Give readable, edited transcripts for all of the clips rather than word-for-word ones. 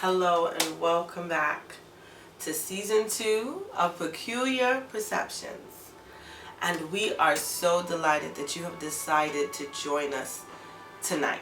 Hello and welcome back to season 2 of Peculiar Perceptions. And we are so delighted that you have decided to join us tonight.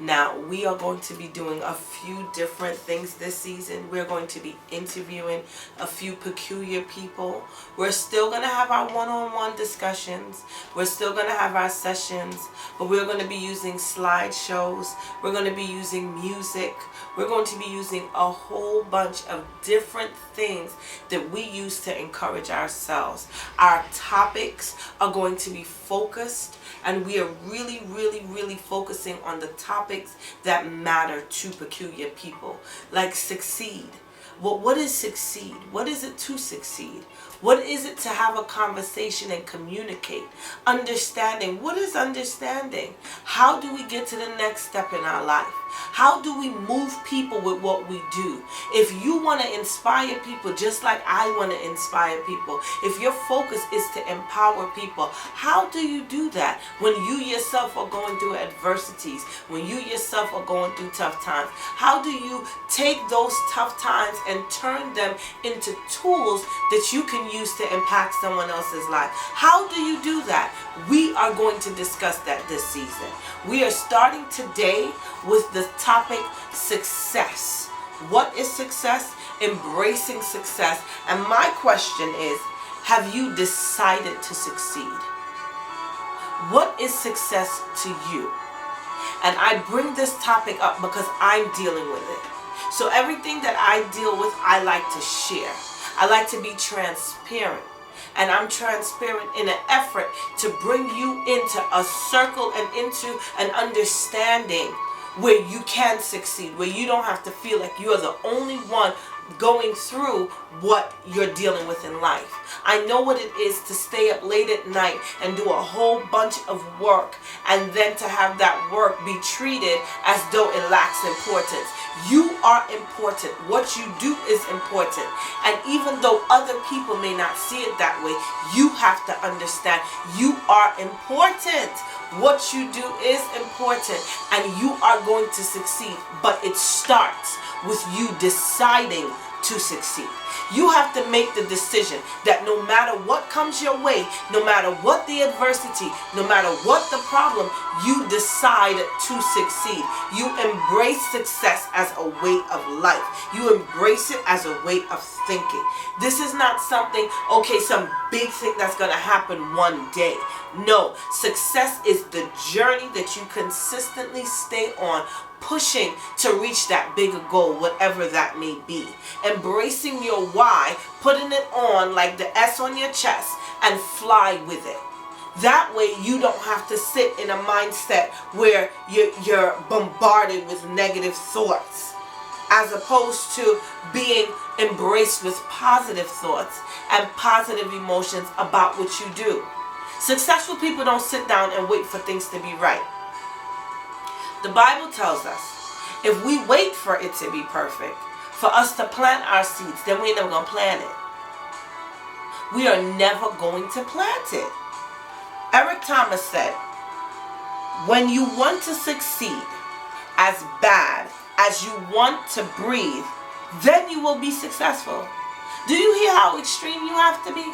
Now, we are going to be doing a few different things this season. We're going to be interviewing a few peculiar people. We're still going to have our one-on-one discussions. We're still going to have our sessions, but we're going to be using slideshows. We're going to be using music. We're going to be using a whole bunch of different things that we use to encourage ourselves. Our topics are going to be focused, and we are really focusing on the topics that matter to peculiar people, like succeed. Well, what is succeed? What is it to succeed? What is it to have a conversation and communicate? Understanding. What is understanding? How do we get to the next step in our life? How do we move people with what we do? If you want to inspire people just like I want to inspire people, if your focus is to empower people, how do you do that when you yourself are going through adversities, when you yourself are going through tough times? How do you take those tough times and turn them into tools that you can use to impact someone else's life? How do you do that? We are going to discuss that this season. We are starting today with the topic success. What is success? Embracing success. And my question is, have you decided to succeed? What is success to you? And I bring this topic up because I'm dealing with it. So everything that I deal with, I like to share. I like to be transparent. And I'm transparent in an effort to bring you into a circle and into an understanding where you can succeed, where you don't have to feel like you're the only one going through what you're dealing with in life. I know what it is to stay up late at night and do a whole bunch of work, and then to have that work be treated as though it lacks importance. You are important. What you do is important. And even though other people may not see it that way, you have to understand you are important. What you do is important, and you are going to succeed. But it starts with you deciding to succeed. You have to make the decision that no matter what comes your way, no matter what the adversity, no matter what the problem, you decide to succeed. You embrace success as a way of life. You embrace it as a way of thinking. This is not something, some big thing that's going to happen one day. No, success is the journey that you consistently stay on, pushing to reach that bigger goal, whatever that may be. Embracing your why, putting it on like the S on your chest, and fly with it. That way you don't have to sit in a mindset where you're bombarded with negative thoughts, as opposed to being embraced with positive thoughts and positive emotions about what you do. Successful people don't sit down and wait for things to be right. The Bible tells us if we wait for it to be perfect, for us to plant our seeds, then we're never going to plant it. We are never going to plant it. Eric Thomas said, when you want to succeed as bad as you want to breathe, then you will be successful. Do you hear how extreme you have to be?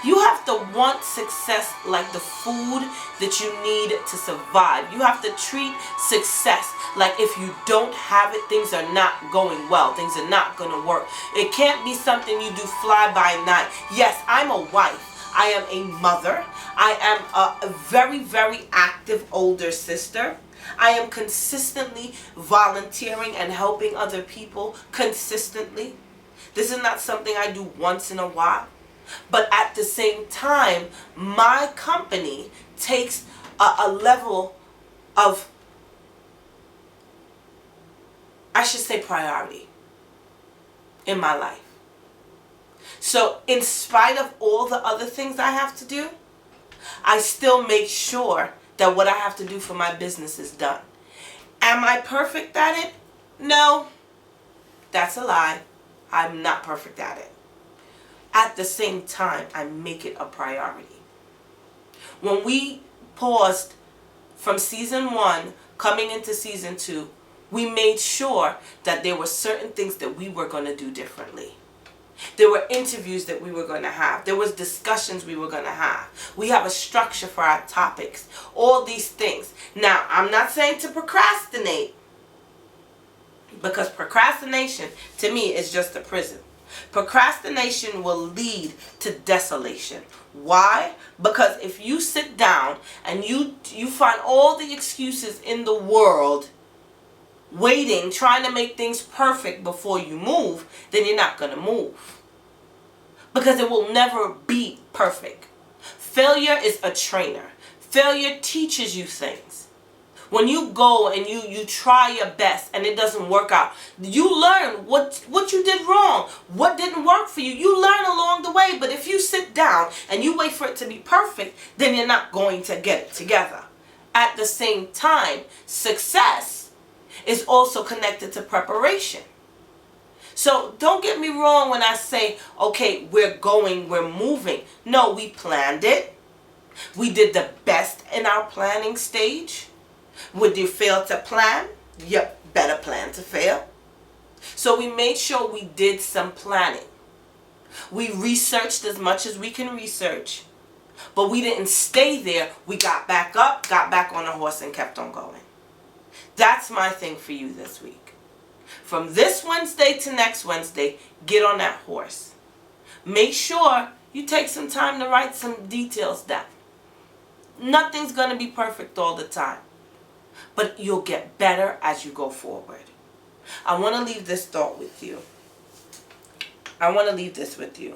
You have to want success like the food that you need to survive. You have to treat success like if you don't have it, things are not going well. Things are not going to work. It can't be something you do fly by night. Yes, I'm a wife. I am a mother. I am a very active older sister. I am consistently volunteering and helping other people consistently. This is not something I do once in a while. But at the same time, my company takes a level of, I should say, priority in my life. So in spite of all the other things I have to do, I still make sure that what I have to do for my business is done. Am I perfect at it? No, that's a lie. I'm not perfect at it. At the same time, I make it a priority. When we paused from season 1 coming into season 2, We made sure that there were certain things that we were going to do differently. There were interviews that we were going to have. There was discussions we were going to have. We have a structure for our topics. All these things. Now, I'm not saying to procrastinate, because procrastination, to me, is just a prison. Procrastination will lead to desolation. Why? Because if you sit down and you find all the excuses in the world, waiting, trying to make things perfect before you move, then you're not going to move. Because it will never be perfect. Failure is a trainer. Failure teaches you things. When you go and you try your best and it doesn't work out, you learn what you did wrong, what didn't work for you. You learn along the way. But if you sit down and you wait for it to be perfect, then you're not going to get it together. At the same time, success is also connected to preparation. So don't get me wrong when I say, okay, we're moving. No, we planned it. We did the best in our planning stage. Would you fail to plan? Yep, better plan to fail. So we made sure we did some planning. We researched as much as we can research. But we didn't stay there. We got back up, got back on the horse, and kept on going. That's my thing for you this week. From this Wednesday to next Wednesday, get on that horse. Make sure you take some time to write some details down. Nothing's going to be perfect all the time. But you'll get better as you go forward. I want to leave this thought with you. I want to leave this with you.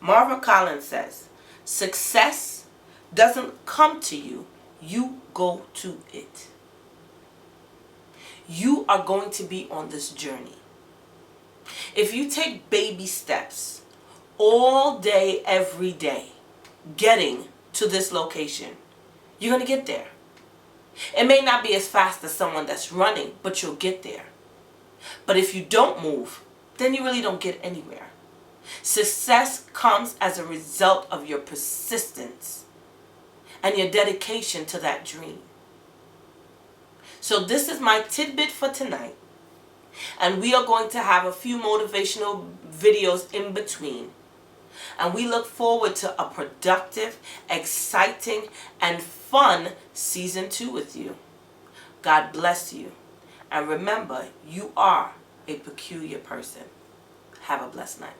Marva Collins says, success doesn't come to you. You go to it. You are going to be on this journey. If you take baby steps all day, every day, getting to this location, you're going to get there. It may not be as fast as someone that's running, but you'll get there. But if you don't move, then you really don't get anywhere. Success comes as a result of your persistence and your dedication to that dream. So this is my tidbit for tonight. And we are going to have a few motivational videos in between. And we look forward to a productive, exciting, and fun season 2 with you. God bless you. And remember, you are a peculiar person. Have a blessed night.